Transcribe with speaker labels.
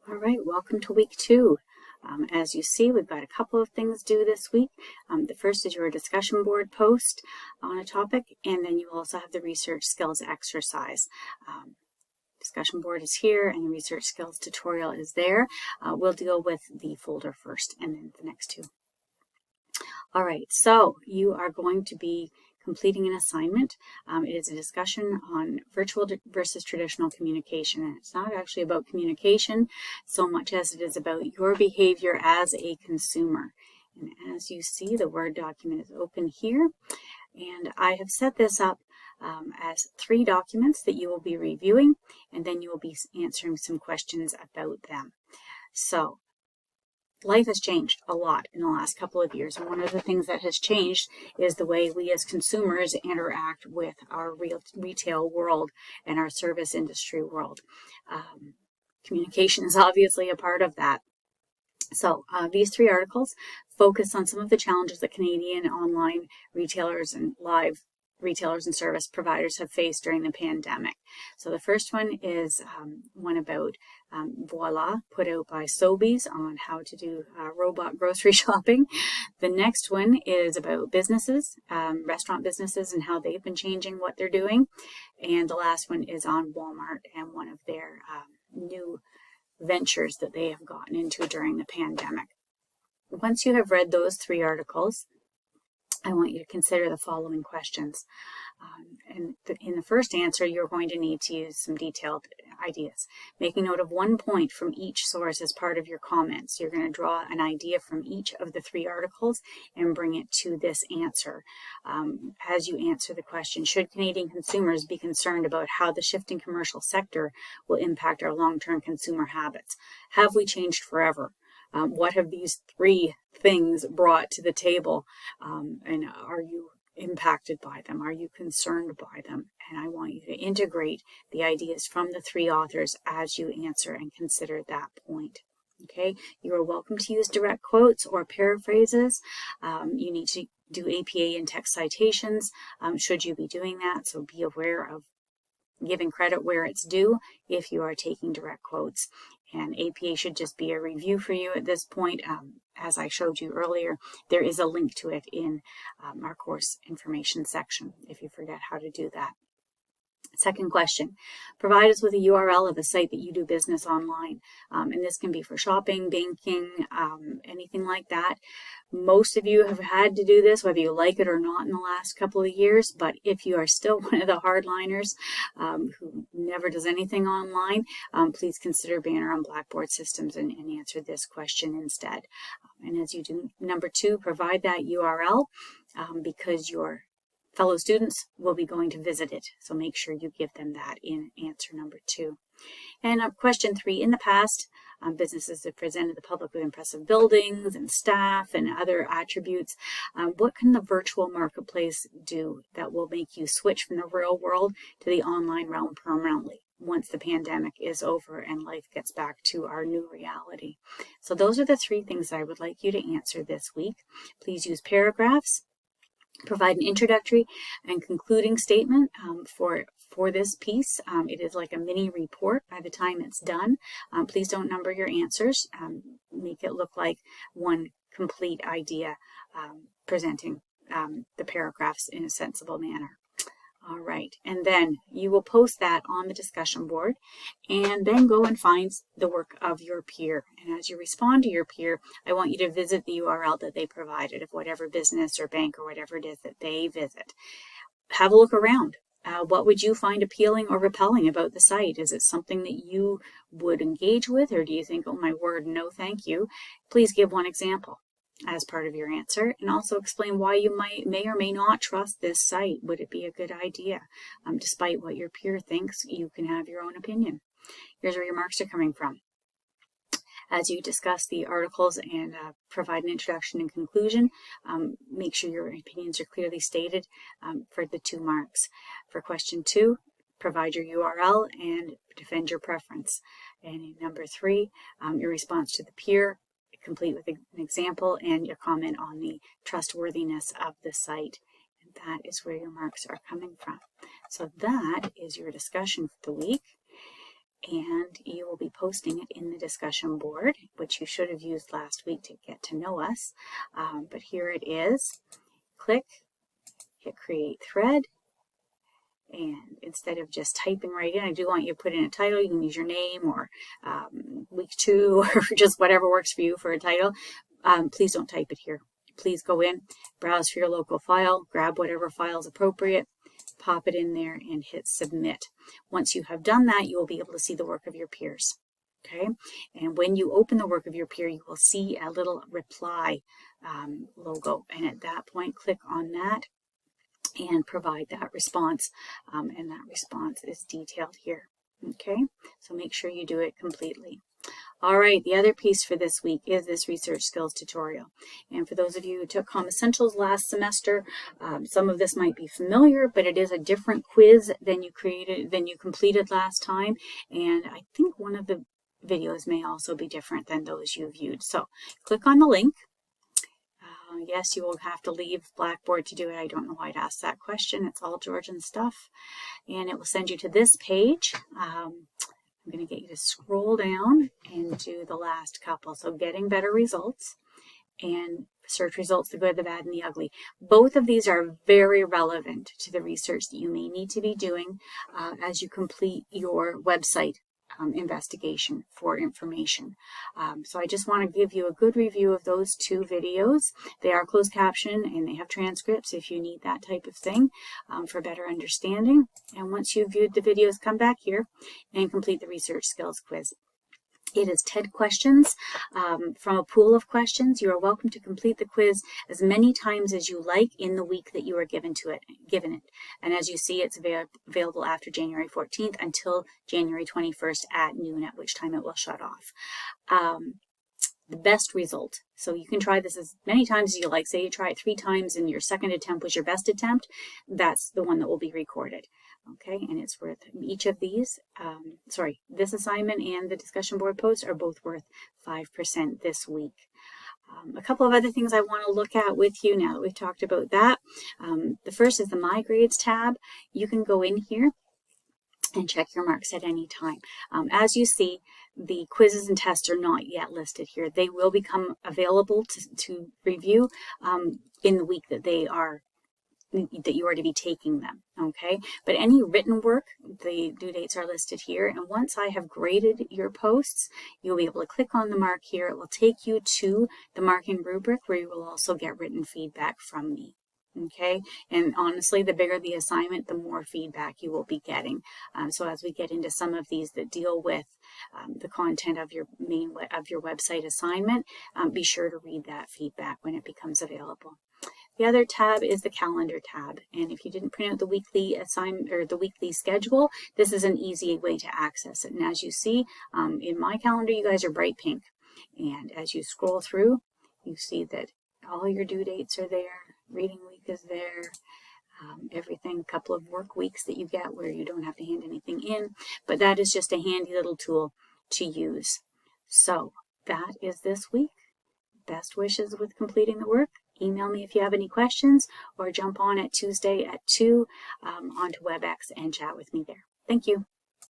Speaker 1: All right, welcome to week 2. As you see, we've got a couple of things due this week. The first is your discussion board post on a topic, and then you also have the research skills exercise. Discussion board is here, and the research skills tutorial is there. We'll deal with the folder first, and then the next two. All right, so you are going to be completing an assignment. It is a discussion on virtual versus traditional communication. And it's not actually about communication so much as it is about your behavior as a consumer. And as you see, the Word document is open here. And I have set this up as 3 documents that you will be reviewing, and then you will be answering some questions about them. So, life has changed a lot in the last couple of years, and one of the things that has changed is the way we as consumers interact with our retail world and our service industry world. Communication is obviously a part of that. So these 3 articles focus on some of the challenges that Canadian online retailers and live retailers and service providers have faced during the pandemic. So the first one is one about Voila, put out by Sobeys on how to do robot grocery shopping. The next one is about businesses, restaurant businesses, and how they've been changing what they're doing. And the last one is on Walmart and one of their new ventures that they have gotten into during the pandemic. Once you have read those 3 articles, I want you to consider the following questions. In the first answer, you're going to need to use some detailed ideas. Making note of 1 point from each source as part of your comments. You're going to draw an idea from each of the 3 articles and bring it to this answer. As you answer the question, should Canadian consumers be concerned about how the shifting commercial sector will impact our long-term consumer habits? Have we changed forever? What have these 3 things brought to the table, and are you impacted by them? Are you concerned by them? And I want you to integrate the ideas from the 3 authors as you answer and consider that point. Okay, you are welcome to use direct quotes or paraphrases. You need to do APA and text citations should you be doing that, so be aware of giving credit where it's due if you are taking direct quotes. And APA should just be a review for you at this point. As I showed you earlier, there is a link to it in our course information section if you forget how to do that. Second question, provide us with a URL of a site that you do business online. And this can be for shopping, banking, anything like that. Most of you have had to do this, whether you like it or not, in the last couple of years. But if you are still one of the hardliners who never does anything online, please consider Banner on Blackboard Systems and answer this question instead. And as you do, number 2, provide that URL because your fellow students will be going to visit it, so make sure you give them that in answer number 2. And question 3, in the past, businesses have presented the public with impressive buildings and staff and other attributes. What can the virtual marketplace do that will make you switch from the real world to the online realm permanently once the pandemic is over and life gets back to our new reality? So those are the 3 things I would like you to answer this week. Please use paragraphs. Provide an introductory and concluding statement for this piece. It is like a mini report by the time it's done. Please don't number your answers. Make it look like one complete idea, presenting the paragraphs in a sensible manner. All right, and then you will post that on the discussion board and then go and find the work of your peer. And as you respond to your peer, I want you to visit the URL that they provided of whatever business or bank or whatever it is that they visit. Have a look around. What would you find appealing or repelling about the site? Is it something that you would engage with, or do you think, oh my word, no thank you? Please give one example as part of your answer, and also explain why you may or may not trust this site. Would it be a good idea? Despite what your peer thinks, you can have your own opinion. Here's where your marks are coming from. As you discuss the articles and provide an introduction and conclusion, make sure your opinions are clearly stated for the 2 marks. For question 2, provide your URL and defend your preference. And in number 3, your response to the peer, complete with an example and your comment on the trustworthiness of the site. And that is where your marks are coming from. So that is your discussion for the week. and you will be posting it in the discussion board, which you should have used last week to get to know us. But here it is. Click, hit create thread, and instead of just typing right in, I do want you to put in a title. You can use your name or week 2 or just whatever works for you for a title. Please don't type it here. Please go in, browse for your local file, grab whatever file is appropriate, pop it in there, and hit submit. Once you have done that, you will be able to see the work of your peers. Okay, and when you open the work of your peer, you will see a little reply logo, and at that point, click on that and provide that response, and that response is detailed here. Okay, so make sure you do it completely. All right, the other piece for this week is this research skills tutorial. And for those of you who took Com Essentials last semester, some of this might be familiar, but it is a different quiz than you completed last time. And I think one of the videos may also be different than those you viewed. So click on the link. Yes, you will have to leave Blackboard to do it. I don't know why I'd ask that question. It's all Georgian stuff. And it will send you to this page. I'm going to get you to scroll down and do the last couple. So getting better results and search results, the good, the bad, and the ugly. Both of these are very relevant to the research that you may need to be doing as you complete your website investigation for information. So I just want to give you a good review of those 2 videos. They are closed caption and they have transcripts if you need that type of thing for better understanding. And once you've viewed the videos, come back here and complete the research skills quiz. It is 10 questions from a pool of questions. You are welcome to complete the quiz as many times as you like in the week that you are given it. And as you see, it's available after January 14th until January 21st at noon, at which time it will shut off. The best result. So you can try this as many times as you like. Say you try it 3 times and your second attempt was your best attempt. That's the one that will be recorded. Okay, and it's worth each of these, this assignment and the discussion board post are both worth 5% this week. A couple of other things I want to look at with you now that we've talked about that. The first is the My Grades tab. You can go in here and check your marks at any time. As you see, the quizzes and tests are not yet listed here. They will become available to review in the week that you are to be taking them, okay? But any written work, the due dates are listed here, and once I have graded your posts, you'll be able to click on the mark here. It will take you to the marking rubric where you will also get written feedback from me, okay? And honestly, the bigger the assignment, the more feedback you will be getting. So as we get into some of these that deal with the content of your website assignment, be sure to read that feedback when it becomes available. The other tab is the calendar tab, and if you didn't print out the weekly assignment or the weekly schedule, this is an easy way to access it. And as you see, in my calendar, you guys are bright pink. And as you scroll through, you see that all your due dates are there, reading week is there, everything, a couple of work weeks that you get where you don't have to hand anything in, but that is just a handy little tool to use. So that is this week. Best wishes with completing the work. Email me if you have any questions, or jump on at Tuesday at 2 onto WebEx and chat with me there. Thank you.